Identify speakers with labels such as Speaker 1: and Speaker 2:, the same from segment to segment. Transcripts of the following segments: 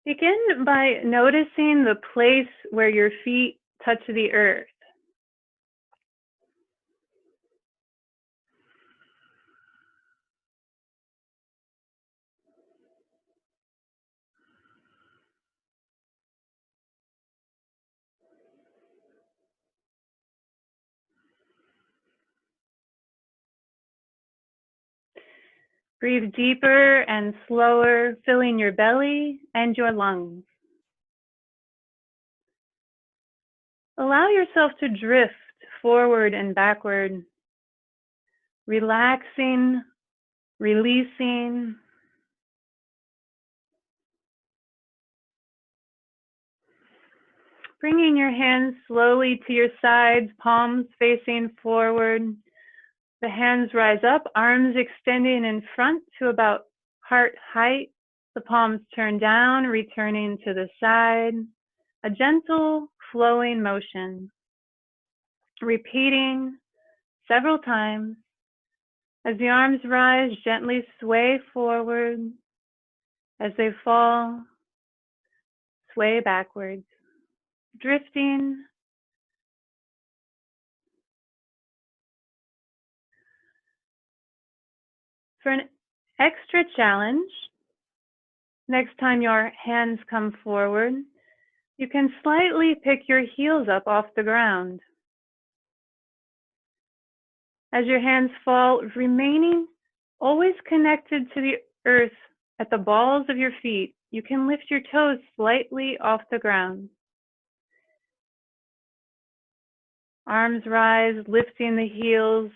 Speaker 1: Begin by noticing the place where your feet touch the earth. Breathe deeper and slower, filling your belly and your lungs. Allow yourself to drift forward and backward, relaxing, releasing. Bringing your hands slowly to your sides, palms facing forward. The hands rise up, arms extending in front to about heart height. The palms turn down, returning to the side. A gentle flowing motion. Repeating several times. As the arms rise, gently sway forward. As they fall, sway backwards. Drifting. For an extra challenge, next time your hands come forward, you can slightly pick your heels up off the ground. As your hands fall, remaining always connected to the earth at the balls of your feet, you can lift your toes slightly off the ground. Arms rise, lifting the heels.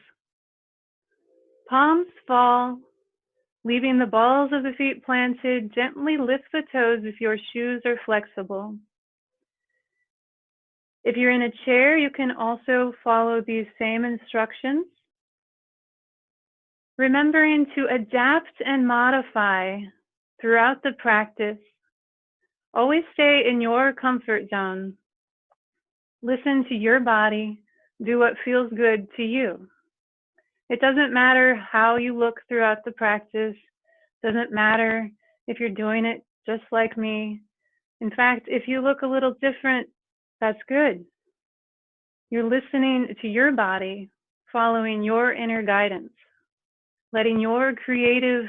Speaker 1: Palms fall, leaving the balls of the feet planted. Gently lift the toes if your shoes are flexible. If you're in a chair, you can also follow these same instructions, remembering to adapt and modify throughout the practice. Always stay in your comfort zone. Listen to your body. Do what feels good to you. It doesn't matter how you look throughout the practice. Doesn't matter if you're doing it just like me. In fact, if you look a little different, that's good. You're listening to your body, following your inner guidance, letting your creative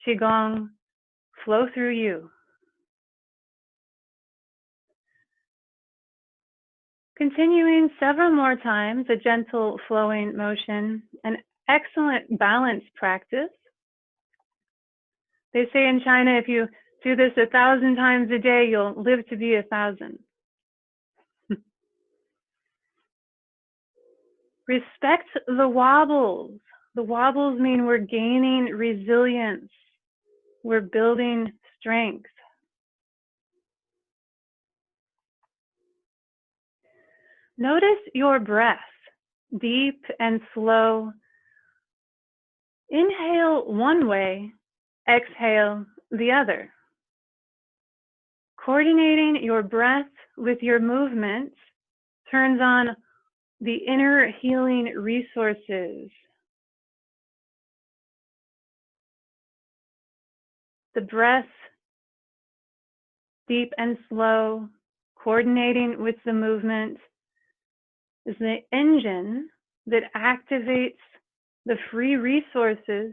Speaker 1: Qigong flow through you. Continuing several more times, a gentle flowing motion, an excellent balance practice. They say in China, if you do this 1,000 times a day, you'll live to be 1,000. Respect the wobbles. The wobbles mean we're gaining resilience. We're building strength. Notice your breath, deep and slow. Inhale one way, exhale the other. Coordinating your breath with your movements turns on the inner healing resources. The breath, deep and slow, coordinating with the movement, is the engine that activates the free resources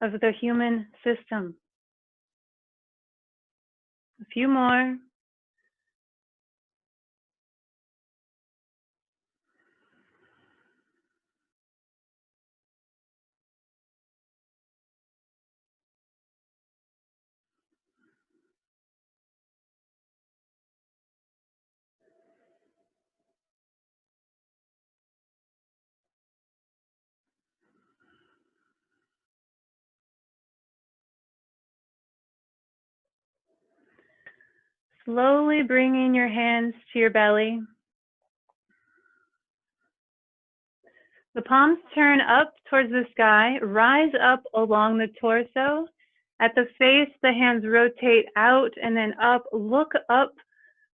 Speaker 1: of the human system. A few more. Slowly bringing your hands to your belly. The palms turn up towards the sky, rise up along the torso. At the face, the hands rotate out and then up. Look up,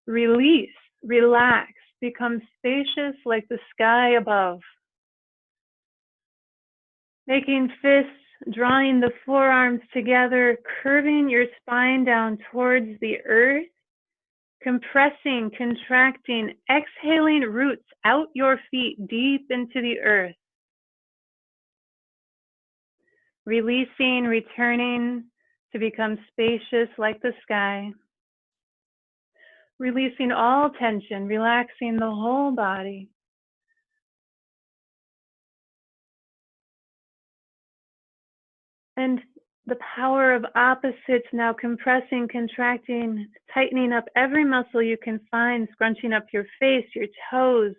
Speaker 1: release, relax, become spacious like the sky above. Making fists drawing the forearms together, curving your spine down towards the earth, compressing, contracting, exhaling roots out your feet deep into the earth. Releasing, returning to become spacious like the sky. Releasing all tension, relaxing the whole body. And the power of opposites now compressing, contracting, tightening up every muscle you can find, scrunching up your face, your toes.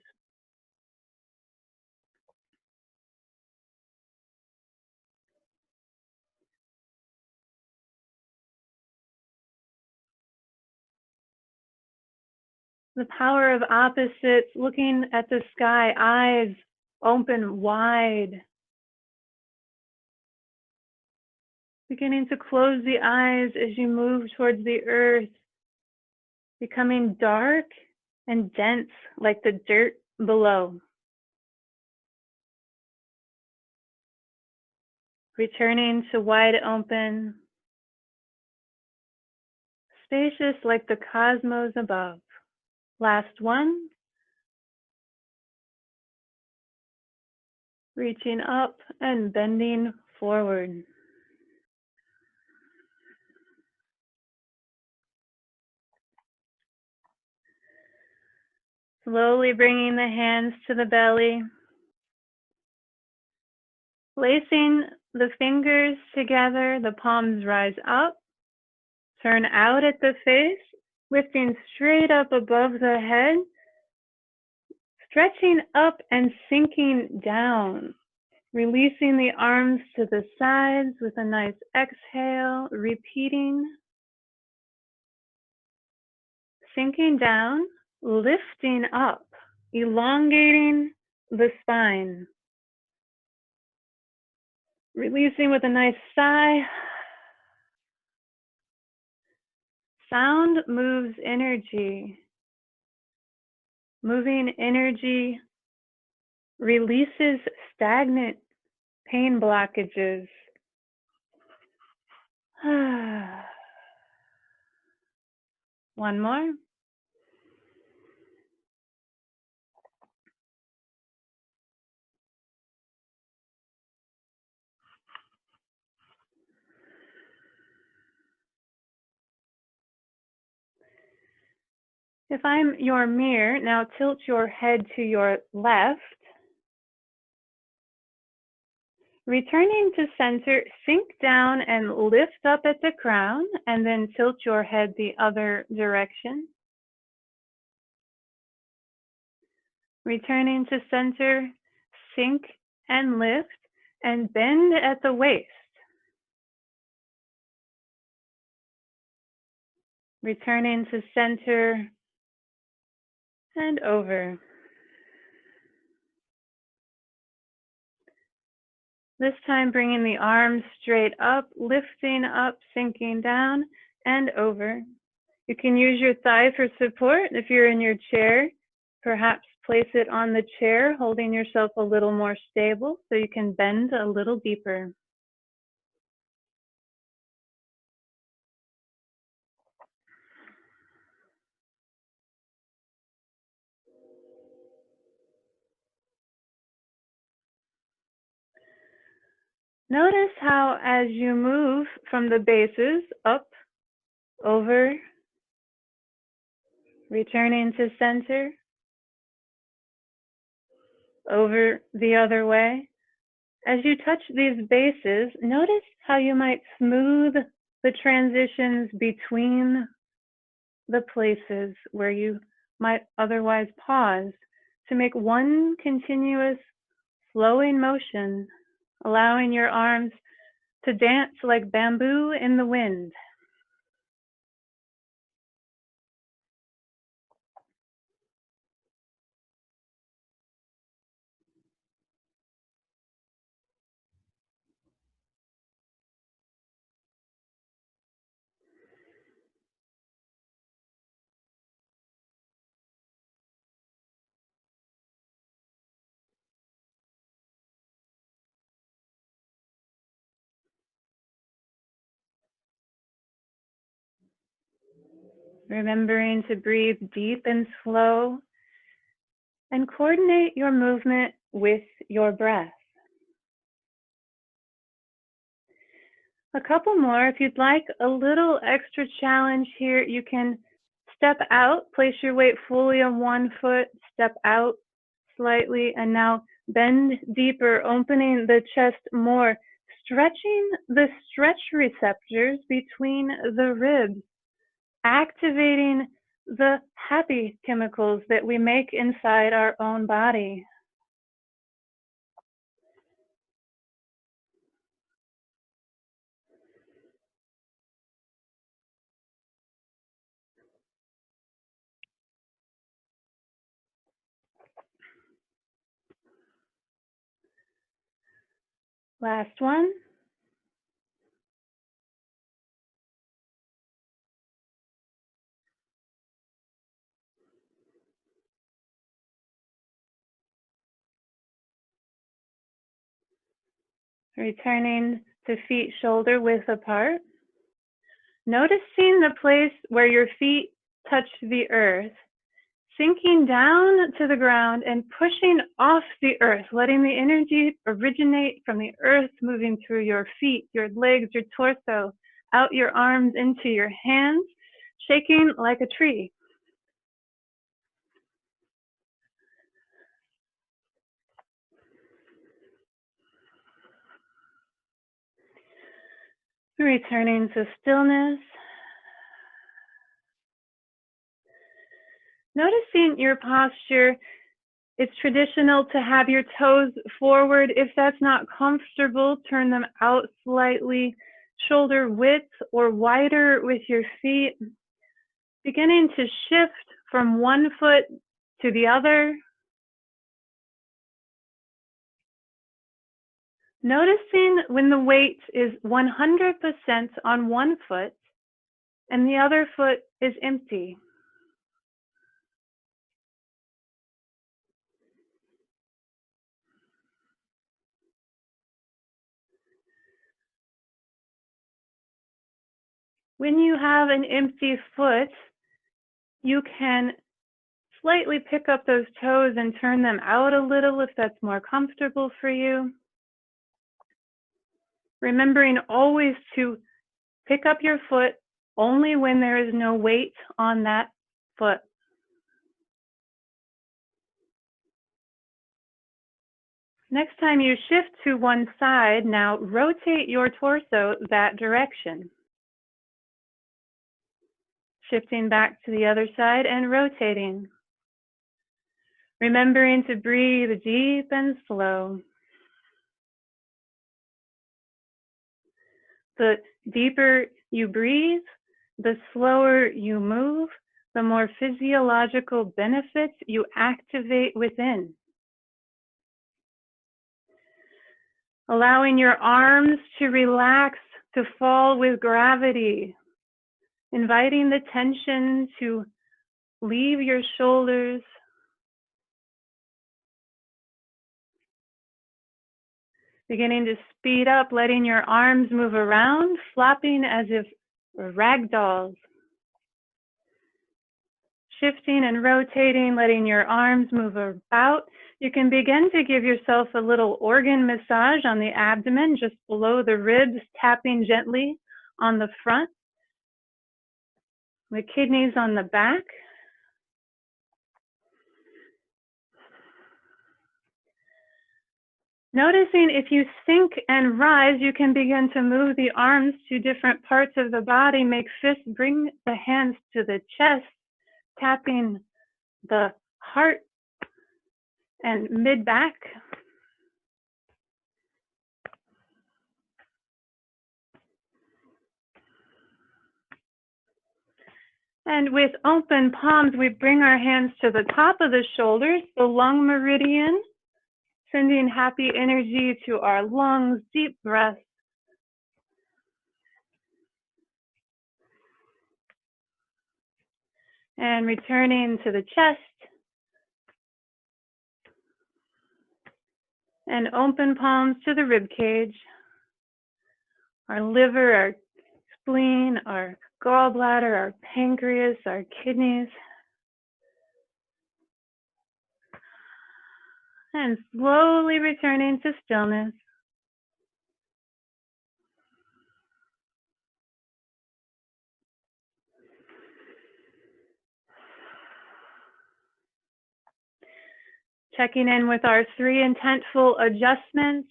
Speaker 1: The power of opposites, looking at the sky, eyes open wide. Beginning to close the eyes as you move towards the earth, becoming dark and dense like the dirt below. Returning to wide open, spacious like the cosmos above. Last one. Reaching up and bending forward. Slowly bringing the hands to the belly. Placing the fingers together, the palms rise up. Turn out at the face, lifting straight up above the head. Stretching up and sinking down. Releasing the arms to the sides with a nice exhale, repeating. Sinking down, lifting up, elongating the spine. Releasing with a nice sigh. Sound moves energy. Moving energy releases stagnant pain blockages. One more. If I'm your mirror, now tilt your head to your left. Returning to center, sink down and lift up at the crown, and then tilt your head the other direction. Returning to center, sink and lift, and bend at the waist. Returning to center and over. This time bringing the arms straight up, lifting up, sinking down, and over. You can use your thigh for support if you're in your chair. Perhaps place it on the chair, holding yourself a little more stable so you can bend a little deeper. Notice how as you move from the bases up, over, returning to center, over the other way. As you touch these bases, notice how you might smooth the transitions between the places where you might otherwise pause to make one continuous flowing motion, allowing your arms to dance like bamboo in the wind. Remembering to breathe deep and slow and coordinate your movement with your breath. A couple more. If you'd like a little extra challenge here, you can step out, place your weight fully on one foot, step out slightly, and now bend deeper, opening the chest more, stretching the stretch receptors between the ribs, activating the happy chemicals that we make inside our own body. Last one. Returning to feet shoulder width apart. Noticing the place where your feet touch the earth, sinking down to the ground and pushing off the earth, letting the energy originate from the earth, moving through your feet, your legs, your torso, out your arms into your hands, shaking like a tree. Returning to stillness. Noticing your posture. It's traditional to have your toes forward. If that's not comfortable, turn them out slightly, shoulder width or wider with your feet. Beginning to shift from one foot to the other. Noticing when the weight is 100% on one foot and the other foot is empty. When you have an empty foot, you can slightly pick up those toes and turn them out a little if that's more comfortable for you. Remembering always to pick up your foot only when there is no weight on that foot. Next time you shift to one side, now rotate your torso that direction. Shifting back to the other side and rotating. Remembering to breathe deep and slow. The deeper you breathe, the slower you move, the more physiological benefits you activate within. Allowing your arms to relax, to fall with gravity. Inviting the tension to leave your shoulders. Beginning to speed up, letting your arms move around, flopping as if rag dolls. Shifting and rotating, letting your arms move about. You can begin to give yourself a little organ massage on the abdomen, just below the ribs, tapping gently on the front. The kidneys on the back. Noticing if you sink and rise, you can begin to move the arms to different parts of the body. Make fists, bring the hands to the chest, tapping the heart and mid-back. And with open palms, we bring our hands to the top of the shoulders, the lung meridian, sending happy energy to our lungs, deep breath. And returning to the chest. And open palms to the rib cage. Our liver, our spleen, our gallbladder, our pancreas, our kidneys. And slowly returning to stillness. Checking in with our 3 intentful adjustments,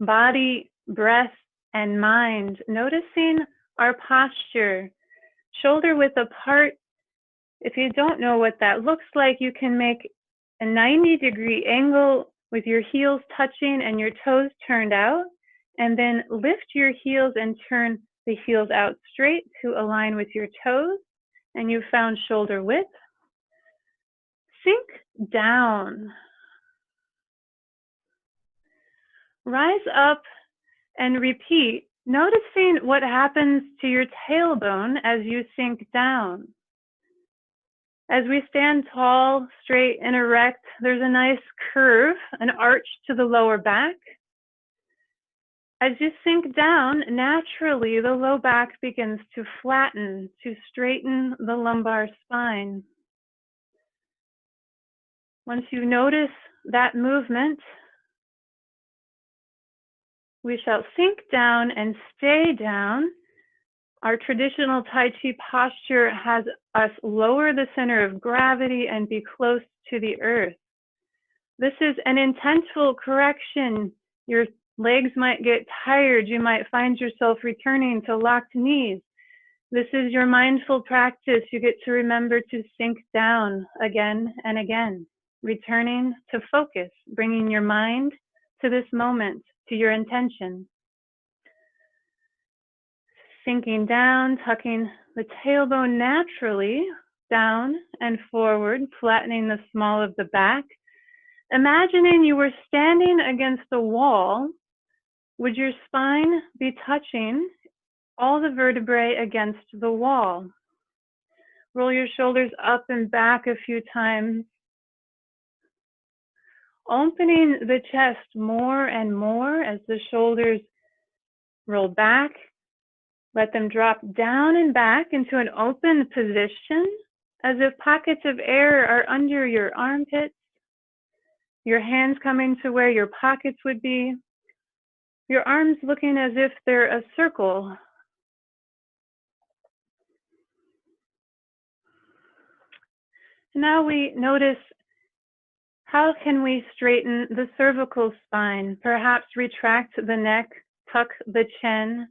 Speaker 1: body, breath, and mind. Noticing our posture, shoulder width apart. If you don't know what that looks like, you can make a 90-degree angle with your heels touching and your toes turned out, and then lift your heels and turn the heels out straight to align with your toes, and you found shoulder width. Sink down. Rise up and repeat, noticing what happens to your tailbone as you sink down. As we stand tall, straight, and erect, there's a nice curve, an arch to the lower back. As you sink down, naturally, the low back begins to flatten, to straighten the lumbar spine. Once you notice that movement, we shall sink down and stay down. Our traditional Tai Chi posture has us lower the center of gravity and be close to the earth. This is an intentful correction. Your legs might get tired. You might find yourself returning to locked knees. This is your mindful practice. You get to remember to sink down again and again, returning to focus, bringing your mind to this moment, to your intention. Sinking down, tucking the tailbone naturally down and forward, flattening the small of the back. Imagining you were standing against a wall. Would your spine be touching all the vertebrae against the wall? Roll your shoulders up and back a few times. Opening the chest more and more as the shoulders roll back. Let them drop down and back into an open position, as if pockets of air are under your armpits, your hands coming to where your pockets would be, your arms looking as if they're a circle. Now we notice, how can we straighten the cervical spine? Perhaps retract the neck, tuck the chin.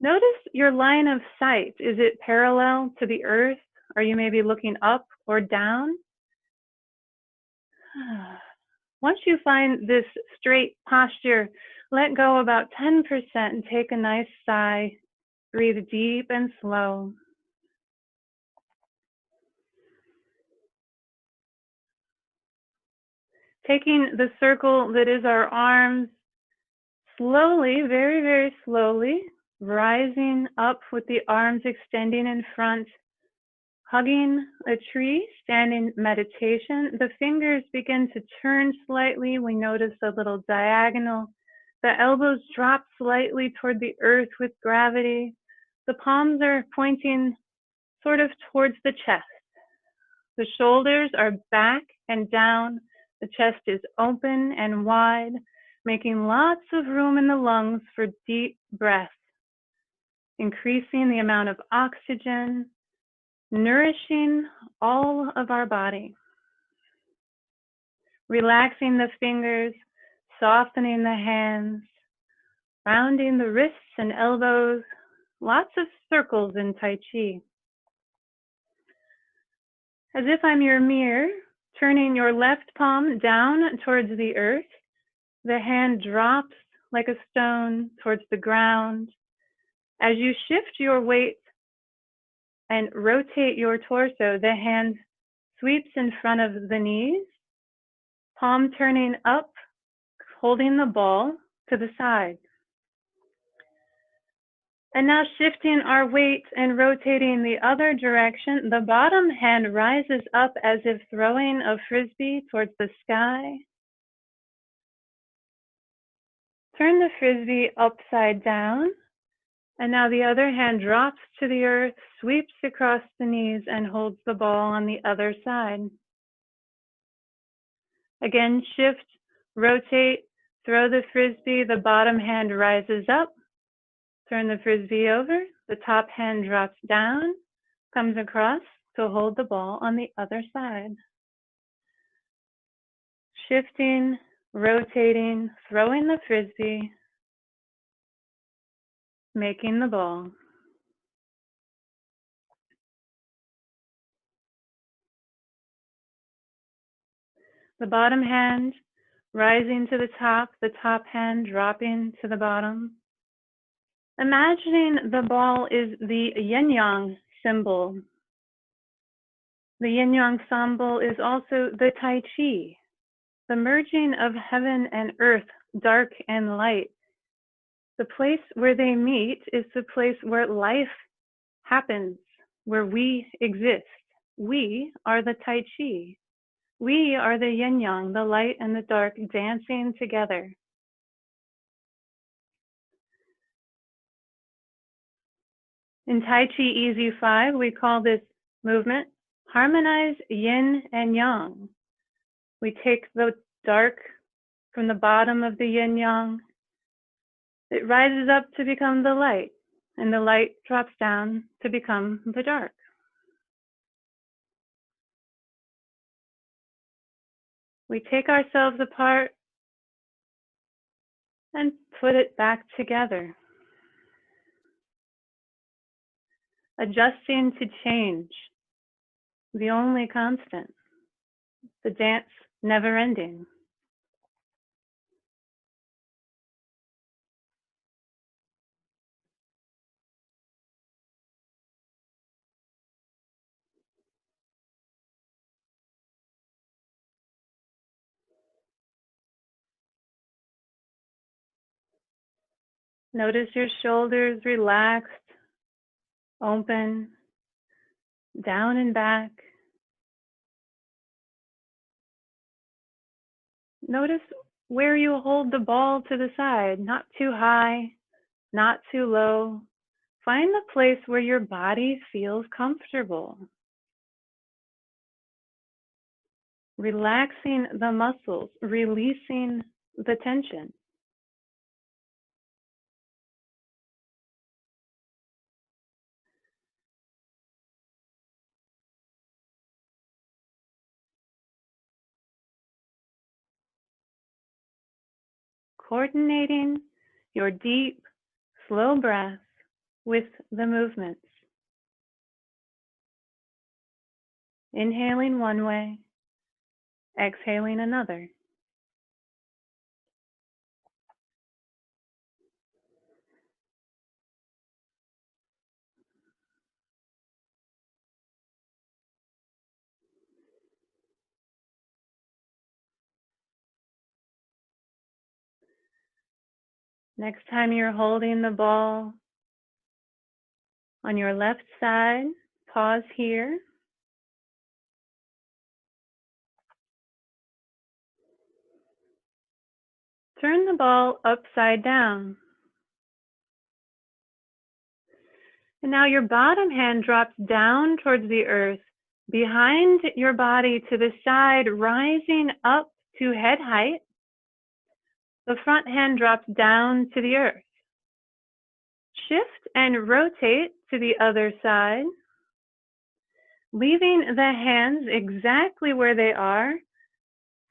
Speaker 1: Notice your line of sight. Is it parallel to the earth? Are you maybe looking up or down? Once you find this straight posture, let go about 10% and take a nice sigh. Breathe deep and slow. Taking the circle that is our arms, slowly, very, very slowly, rising up with the arms extending in front, hugging a tree, standing meditation. The fingers begin to turn slightly. We notice a little diagonal. The elbows drop slightly toward the earth with gravity. The palms are pointing sort of towards the chest. The shoulders are back and down. The chest is open and wide, making lots of room in the lungs for deep breath, increasing the amount of oxygen, nourishing all of our body. Relaxing the fingers, softening the hands, rounding the wrists and elbows, lots of circles in Tai Chi. As if I'm your mirror, turning your left palm down towards the earth, the hand drops like a stone towards the ground. As you shift your weight and rotate your torso, the hand sweeps in front of the knees, palm turning up, holding the ball to the side. And now shifting our weight and rotating the other direction, the bottom hand rises up as if throwing a frisbee towards the sky. Turn the frisbee upside down And now the other hand drops to the earth, sweeps across the knees, and holds the ball on the other side. Again, shift, rotate, throw the frisbee, the bottom hand rises up, turn the frisbee over, the top hand drops down, comes across to hold the ball on the other side. Shifting, rotating, throwing the frisbee, making the ball. The bottom hand rising to the top hand dropping to the bottom. Imagining the ball is the yin-yang symbol. The yin-yang symbol is also the Tai Chi, the merging of heaven and earth, dark and light. The place where they meet is the place where life happens, where we exist. We are the Tai Chi. We are the yin-yang, the light and the dark dancing together. In Tai Chi Easy 5, we call this movement harmonize yin and yang. We take the dark from the bottom of the yin-yang. It rises up to become the light, and the light drops down to become the dark. We take ourselves apart and put it back together, adjusting to change, the only constant, the dance never ending. Notice your shoulders relaxed, open, down and back. Notice where you hold the ball to the side, not too high, not too low. Find the place where your body feels comfortable. Relaxing the muscles, releasing the tension. Coordinating your deep, slow breath with the movements. Inhaling one way, exhaling another. Next time you're holding the ball on your left side, pause here. Turn the ball upside down. And now your bottom hand drops down towards the earth, behind your body to the side, rising up to head height. The front hand drops down to the earth. Shift and rotate to the other side, leaving the hands exactly where they are.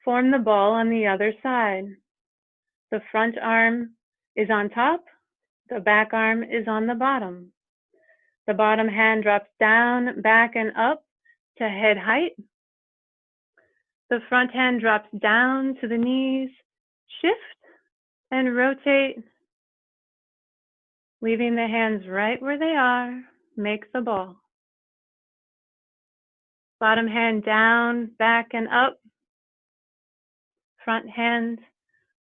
Speaker 1: Form the ball on the other side. The front arm is on top, the back arm is on the bottom. The bottom hand drops down, back and up to head height. The front hand drops down to the knees. Shift and rotate, leaving the hands right where they are. Make the ball. Bottom hand down, back and up. Front hand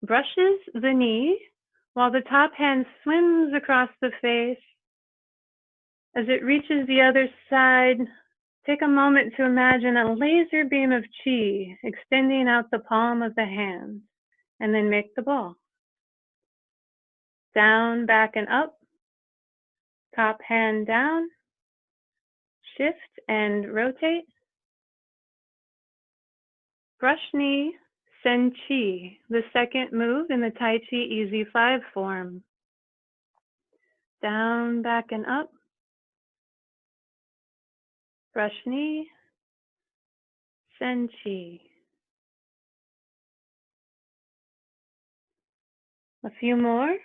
Speaker 1: brushes the knee while the top hand swims across the face. As it reaches the other side, take a moment to imagine a laser beam of chi extending out the palm of the hand, and then make the ball. Down, back, and up. Top hand down, shift and rotate. Brush knee, Sen Chi, the second move in the Tai Chi Easy 5 form. Down, back, and up. Brush knee, Sen Chi. A few more.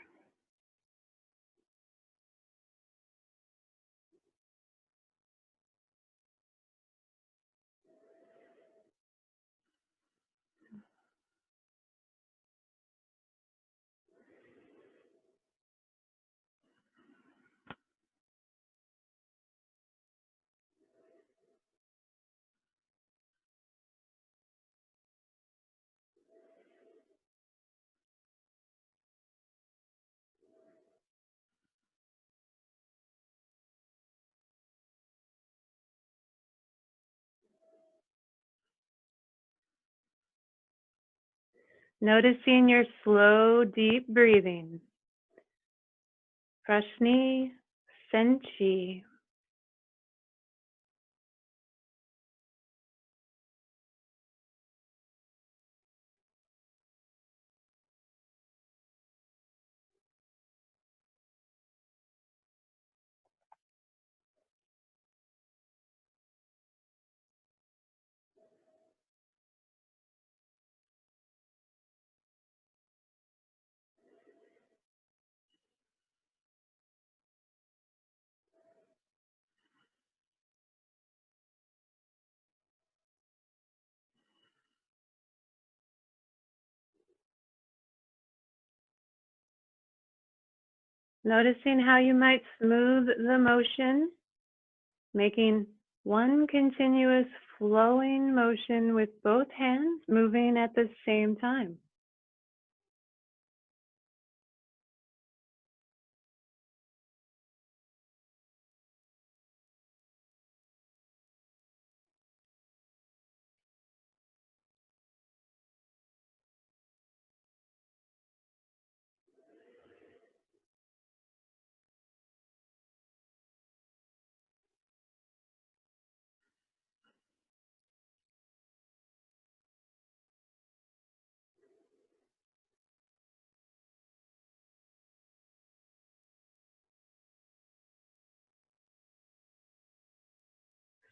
Speaker 1: Noticing your slow, deep breathing. Brush knee, Sen Chi. Noticing how you might smooth the motion, making one continuous flowing motion with both hands moving at the same time.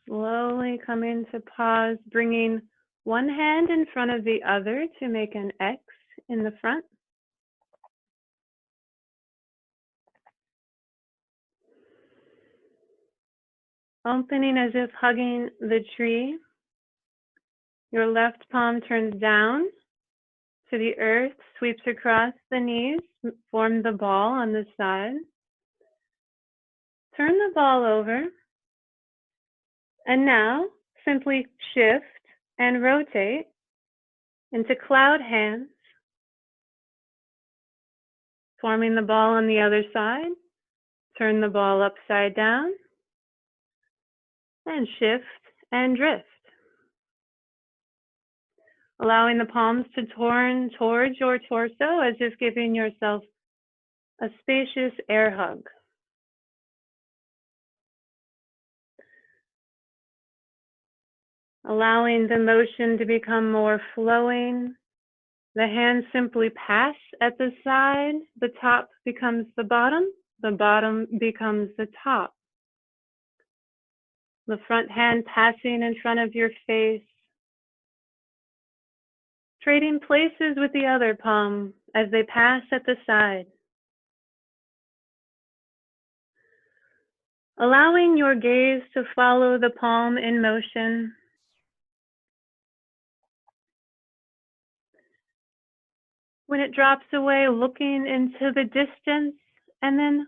Speaker 1: Slowly coming to pause, bringing one hand in front of the other to make an X in the front. Opening as if hugging the tree. Your left palm turns down to the earth, sweeps across the knees, form the ball on the side. Turn the ball over. And now, simply shift and rotate into cloud hands, forming the ball on the other side. Turn the ball upside down and shift and drift. Allowing the palms to turn towards your torso as if giving yourself a spacious air hug. Allowing the motion to become more flowing. The hands simply pass at the side. The top becomes the bottom becomes the top. The front hand passing in front of your face. Trading places with the other palm as they pass at the side. Allowing your gaze to follow the palm in motion. When it drops away, looking into the distance and then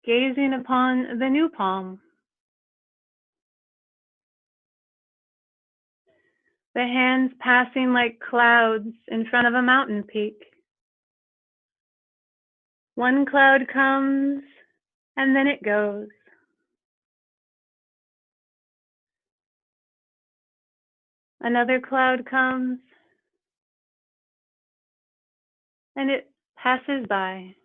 Speaker 1: gazing upon the new palm. The hands passing like clouds in front of a mountain peak. One cloud comes and then it goes. Another cloud comes and it passes by.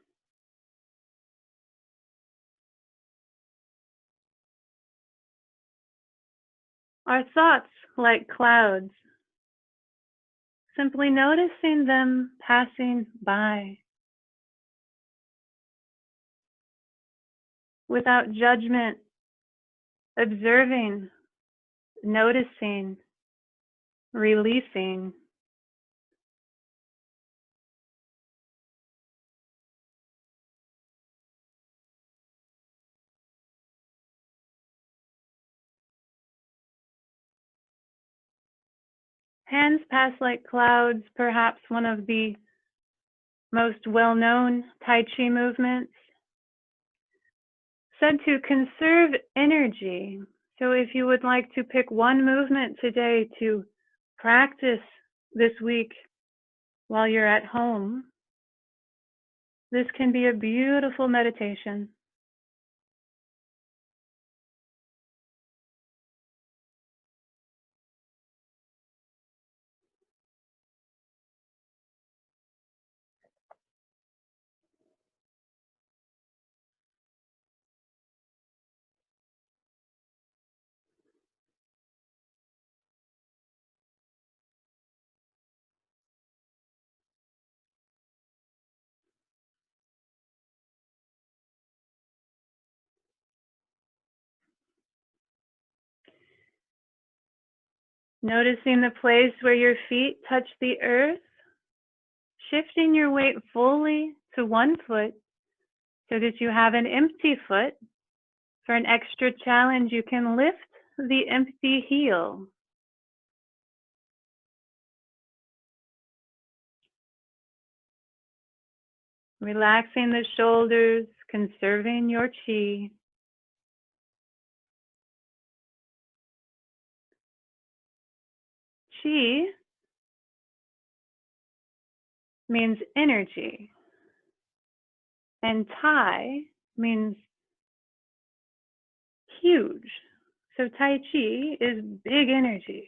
Speaker 1: Are thoughts like clouds? Simply noticing them passing by without judgment, observing, noticing, releasing. Hands pass like clouds, perhaps one of the most well-known Tai Chi movements, said to conserve energy. So if you would like to pick one movement today to practice this week while you're at home, this can be a beautiful meditation. Noticing the place where your feet touch the earth, shifting your weight fully to one foot so that you have an empty foot. For an extra challenge, you can lift the empty heel. Relaxing the shoulders, conserving your chi. Chi means energy, and Tai means huge. So Tai Chi is big energy,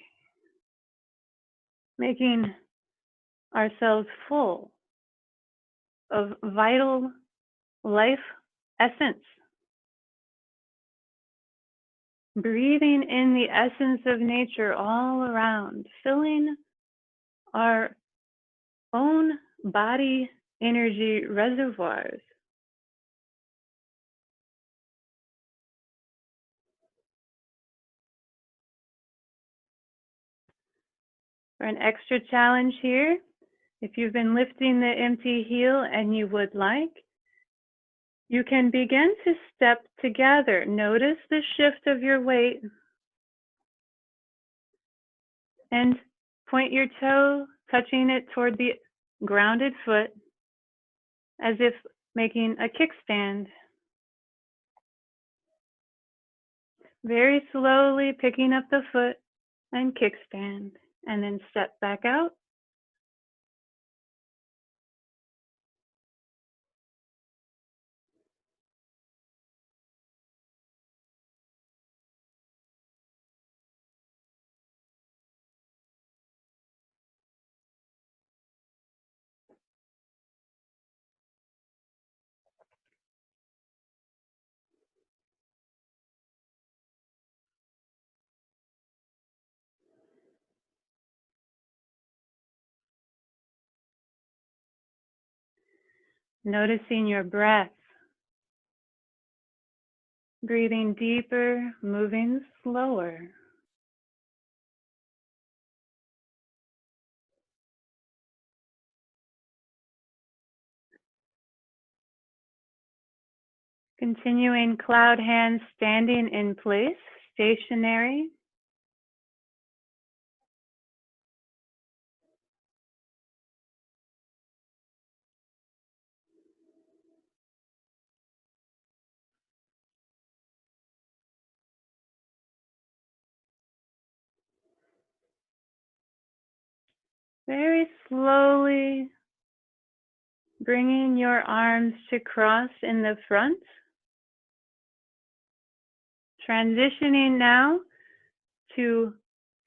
Speaker 1: making ourselves full of vital life essence. Breathing in the essence of nature all around, filling our own body energy reservoirs. For an extra challenge here, if you've been lifting the empty heel and you would like, you can begin to step together. Notice the shift of your weight and point your toe, touching it toward the grounded foot, as if making a kickstand. Very slowly picking up the foot and kickstand, and then step back out. Noticing your breath. Breathing deeper, moving slower. Continuing cloud hands standing in place, stationary. Very slowly bringing your arms to cross in the front. Transitioning now to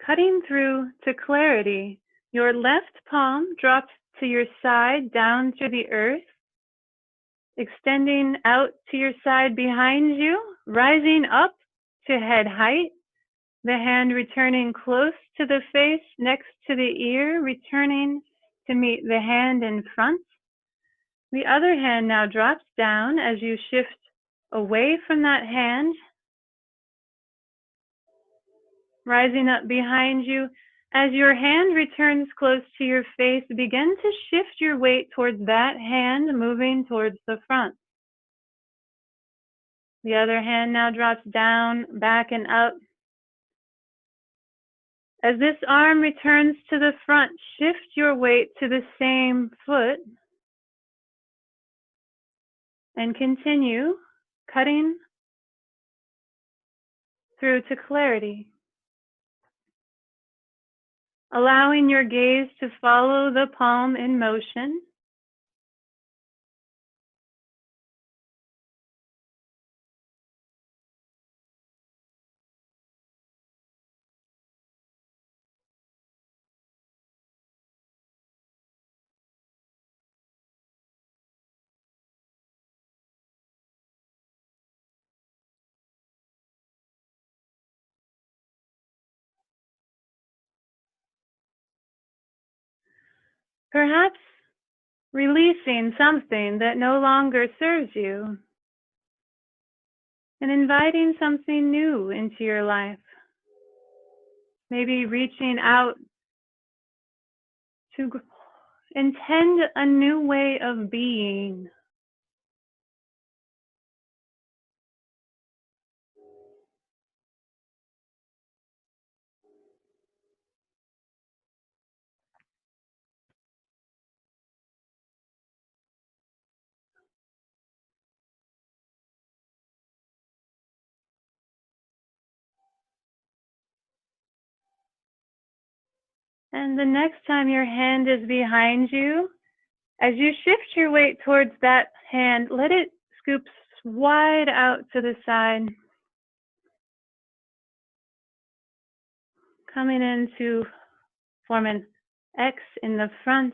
Speaker 1: cutting through to clarity. Your left palm drops to your side down to the earth, extending out to your side behind you, rising up to head height. The hand returning close to the face, next to the ear, returning to meet the hand in front. The other hand now drops down as you shift away from that hand, rising up behind you. As your hand returns close to your face, begin to shift your weight towards that hand, moving towards the front. The other hand now drops down, back and up. As this arm returns to the front, shift your weight to the same foot and continue cutting through to clarity, allowing your gaze to follow the palm in motion. Perhaps releasing something that no longer serves you and inviting something new into your life. Maybe reaching out to intend a new way of being. And the next time your hand is behind you, as you shift your weight towards that hand, let it scoop wide out to the side, coming in to form an X in the front,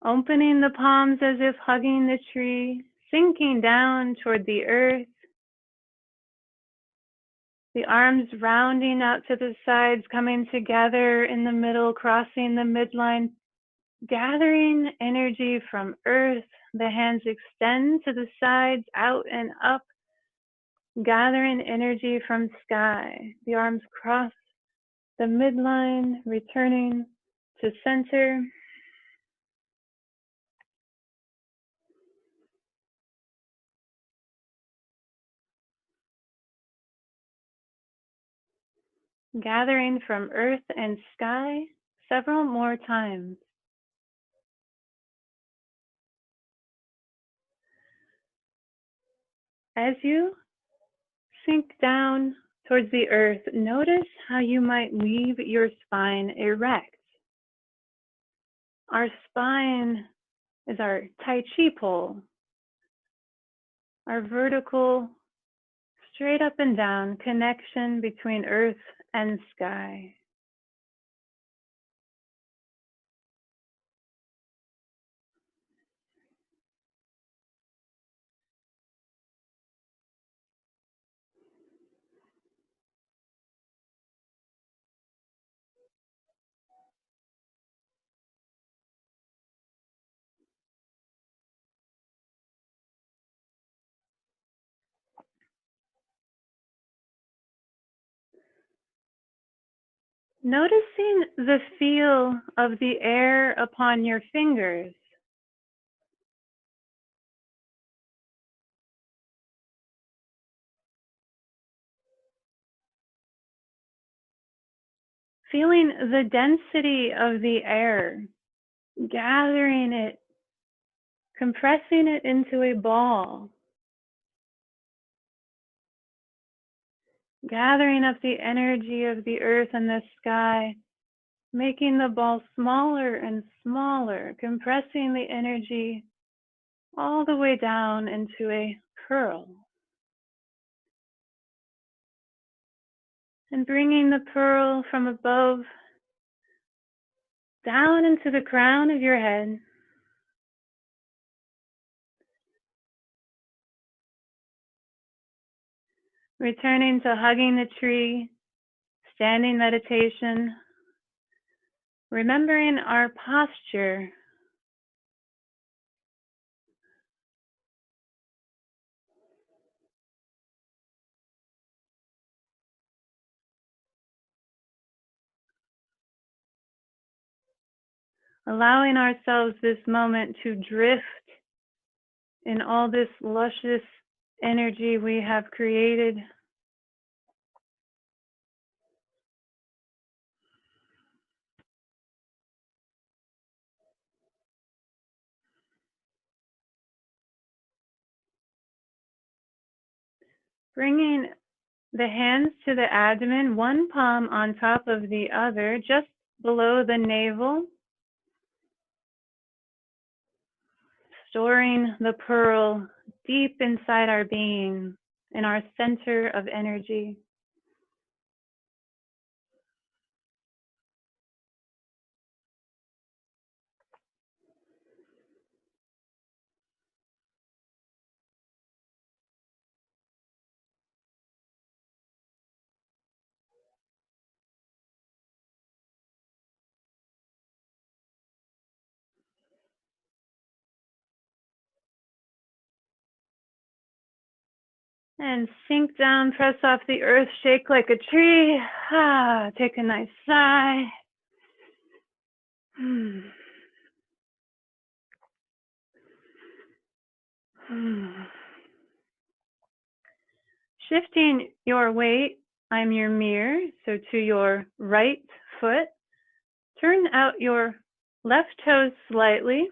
Speaker 1: opening the palms as if hugging the tree, sinking down toward the earth, the arms rounding out to the sides, coming together in the middle, crossing the midline, gathering energy from earth. The hands extend to the sides, out and up, gathering energy from sky. The arms cross the midline, returning to center. Gathering from earth and sky several more times. As you sink down towards the earth, notice how you might leave your spine erect. Our spine is our Tai Chi pole, our vertical, straight up and down connection between earth and sky. Noticing the feel of the air upon your fingers. Feeling the density of the air, gathering it, compressing it into a ball, gathering up the energy of the earth and the sky, making the ball smaller and smaller, compressing the energy all the way down into a pearl. And bringing the pearl from above down into the crown of your head. Returning to hugging the tree, standing meditation, remembering our posture. Allowing ourselves this moment to drift in all this luscious energy we have created. Bringing the hands to the abdomen, one palm on top of the other, just below the navel. Storing the pearl deep inside our being, in our center of energy. And sink down, press off the earth, shake like a tree. Take a nice sigh. Shifting your weight, I'm your mirror, so to your right foot. Turn out your left toes slightly.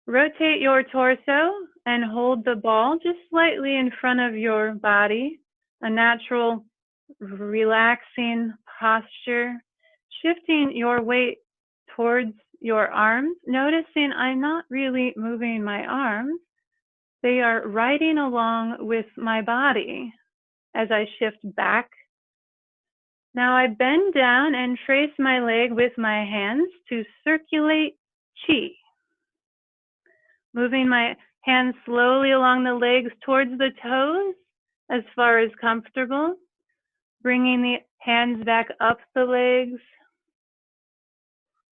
Speaker 1: Rotate your torso and hold the ball just slightly in front of your body, a natural, relaxing posture. Shifting your weight towards your arms, noticing I'm not really moving my arms. They are riding along with my body as I shift back. Now I bend down and trace my leg with my hands to circulate chi. Moving my hands slowly along the legs towards the toes as far as comfortable. Bringing the hands back up the legs.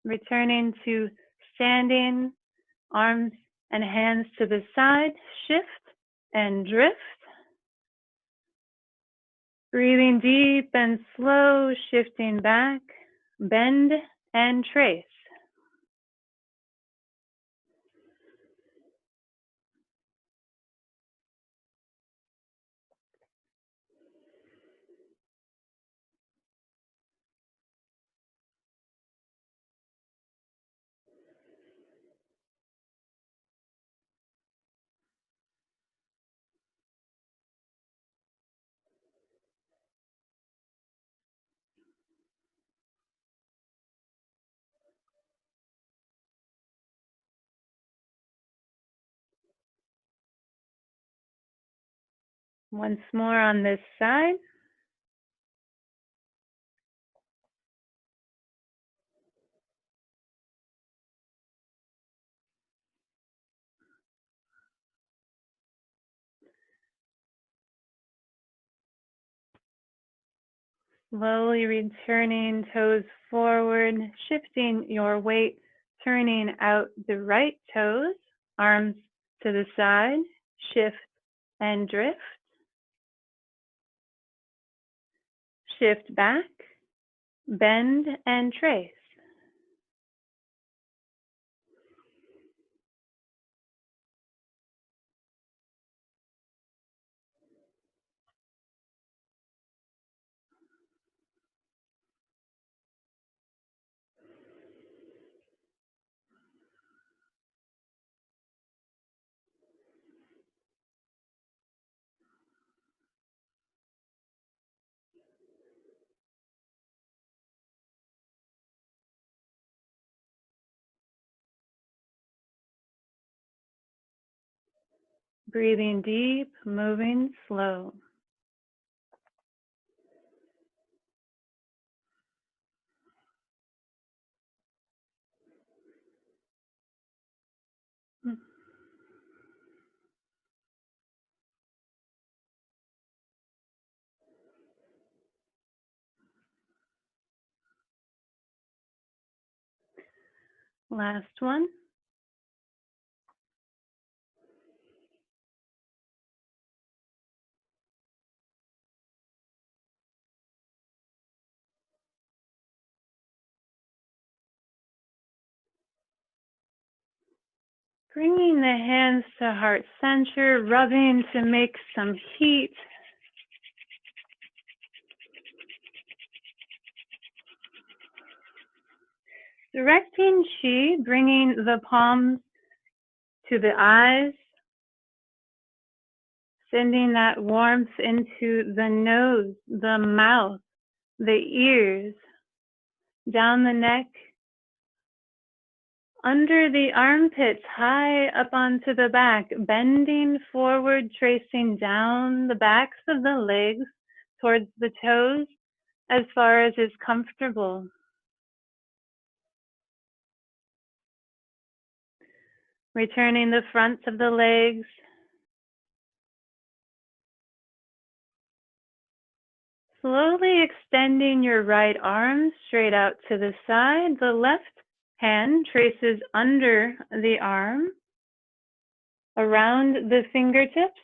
Speaker 1: Returning to standing, arms and hands to the side. Shift and drift. Breathing deep and slow, shifting back. Bend and trace. Once more on this side. Slowly returning toes forward, shifting your weight, turning out the right toes, arms to the side, shift and drift. Shift back, bend and trace. Breathing deep, moving slow. Last one. Bringing the hands to heart center, rubbing to make some heat. Directing chi, bringing the palms to the eyes, sending that warmth into the nose, the mouth, the ears, down the neck, under the armpits, high up onto the back, bending forward, tracing down the backs of the legs towards the toes as far as is comfortable. Returning the fronts of the legs. Slowly extending your right arm straight out to the side. The left hand traces under the arm, around the fingertips,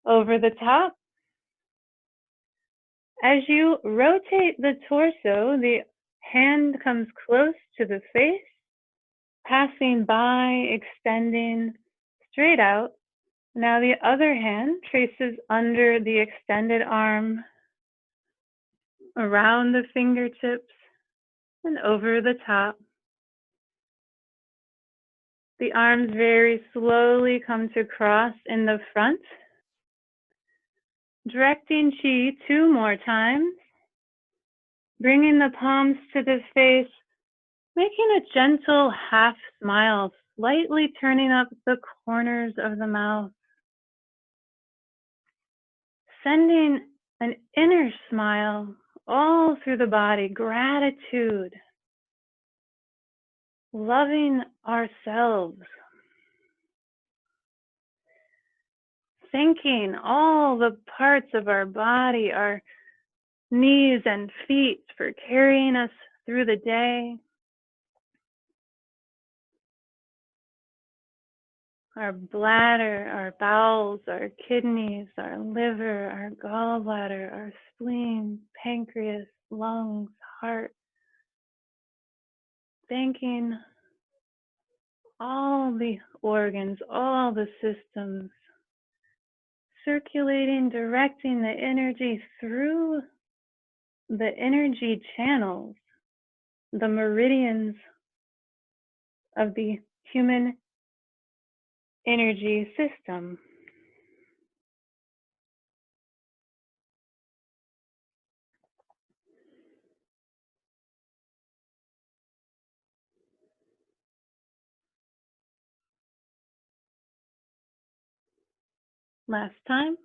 Speaker 1: over the top. As you rotate the torso, the hand comes close to the face, passing by, extending straight out. Now the other hand traces under the extended arm, around the fingertips, and over the top. The arms very slowly come to cross in the front. Directing chi 2 more times. Bringing the palms to the face, making a gentle half smile, slightly turning up the corners of the mouth. Sending an inner smile all through the body, gratitude, loving ourselves, thanking all the parts of our body, our knees and feet, for carrying us through the day. Our bladder, our bowels, our kidneys, our liver, our gallbladder, our spleen, pancreas, lungs, heart. Thanking all the organs, all the systems, circulating, directing the energy through the energy channels, the meridians of the human energy system. Last time.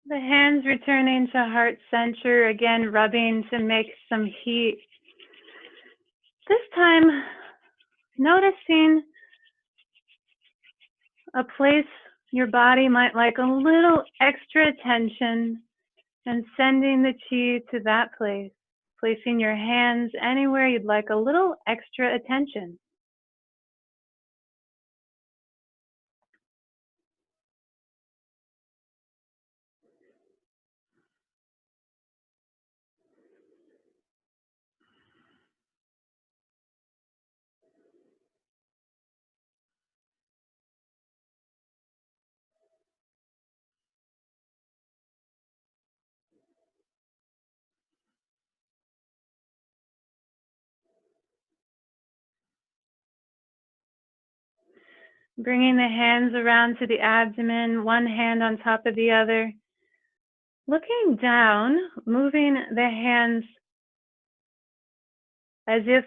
Speaker 1: The hands returning to heart center, again rubbing to make some heat. This time, noticing a place your body might like a little extra attention and sending the chi to that place, placing your hands anywhere you'd like a little extra attention. Bringing the hands around to the abdomen, one hand on top of the other. Looking down, moving the hands as if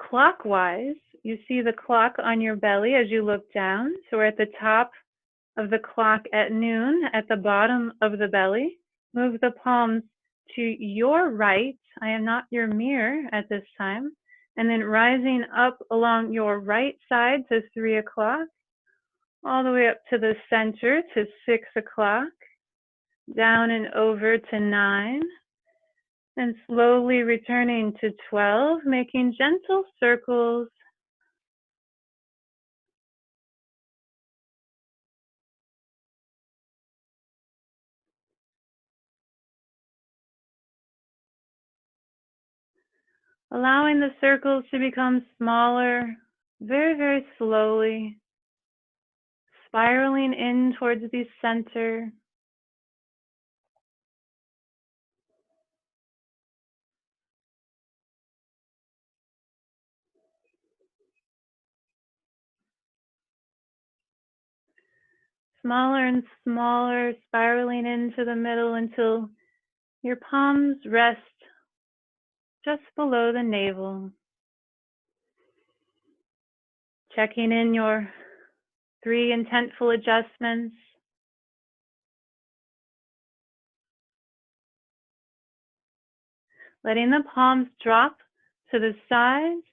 Speaker 1: clockwise. You see the clock on your belly as you look down. So we're at the top of the clock at noon, at the bottom of the belly. Move the palms to your right. I am not your mirror at this time. And then rising up along your right side to 3 o'clock, all the way up to the center to 6 o'clock, down and over to 9, and slowly returning to 12, making gentle circles. Allowing the circles to become smaller, very, very slowly, spiraling in towards the center. Smaller and smaller, spiraling into the middle until your palms rest just below the navel. Checking in your 3 intentful adjustments. Letting the palms drop to the sides.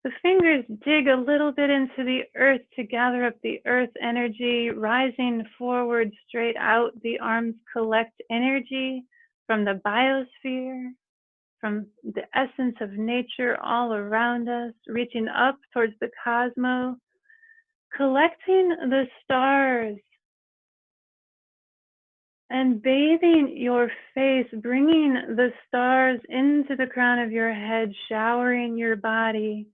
Speaker 1: The fingers dig a little bit into the earth to gather up the earth energy, rising forward, straight out. The arms collect energy from the biosphere, from the essence of nature all around us, reaching up towards the cosmos, collecting the stars and bathing your face, bringing the stars into the crown of your head, showering your body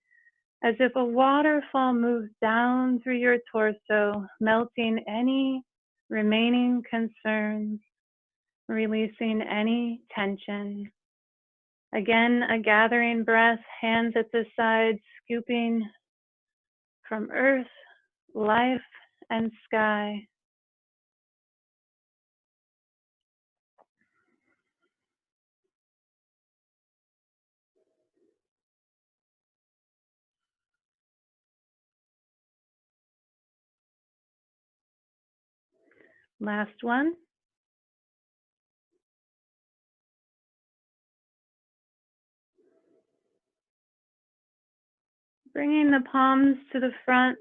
Speaker 1: as if a waterfall moves down through your torso, melting any remaining concerns, releasing any tension. Again, a gathering breath, hands at the side, scooping from earth, life, and sky. Last one. Bringing the palms to the front,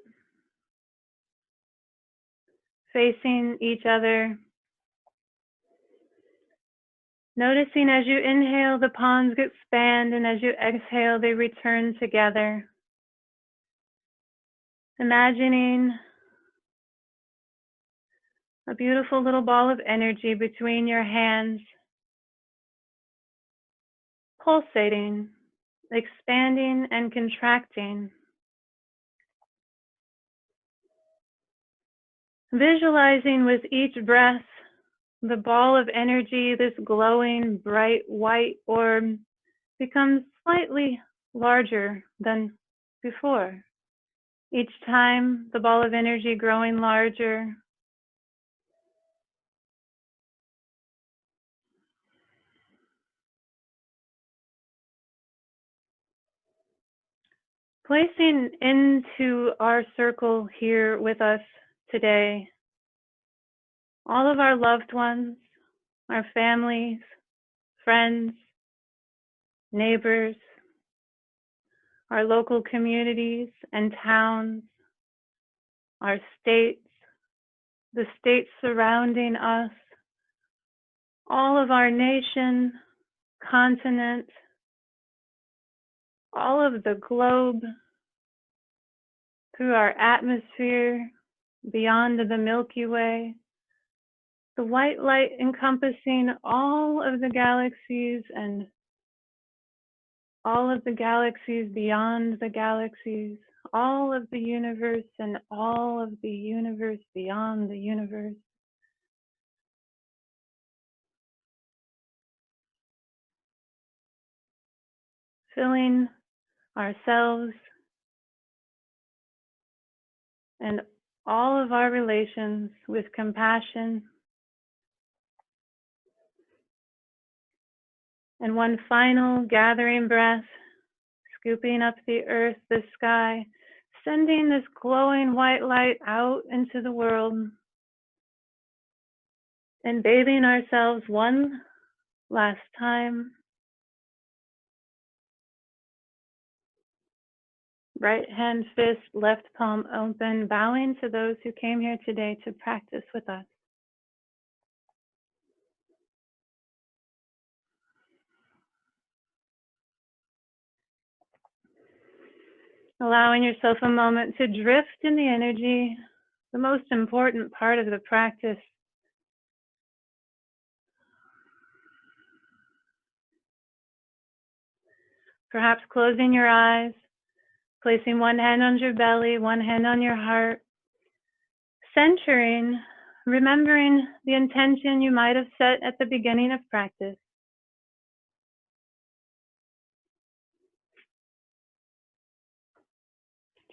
Speaker 1: facing each other. Noticing as you inhale, the palms expand, and as you exhale, they return together. Imagining a beautiful little ball of energy between your hands, pulsating, expanding and contracting. Visualizing with each breath, the ball of energy, this glowing bright white orb, becomes slightly larger than before. Each time, the ball of energy growing larger. Placing into our circle here with us today all of our loved ones, our families, friends, neighbors, our local communities and towns, our states, the states surrounding us, all of our nation, continent, all of the globe, through our atmosphere, beyond the Milky Way, the white light encompassing all of the galaxies and all of the galaxies beyond the galaxies, all of the universe and all of the universe beyond the universe. Filling ourselves and all of our relations with compassion. And one final gathering breath, scooping up the earth, the sky, sending this glowing white light out into the world, and bathing ourselves one last time. Right hand fist, left palm open, bowing to those who came here today to practice with us. Allowing yourself a moment to drift in the energy, the most important part of the practice. Perhaps closing your eyes, placing one hand on your belly, one hand on your heart, centering, remembering the intention you might have set at the beginning of practice.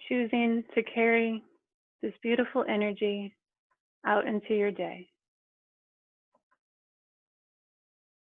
Speaker 1: Choosing to carry this beautiful energy out into your day.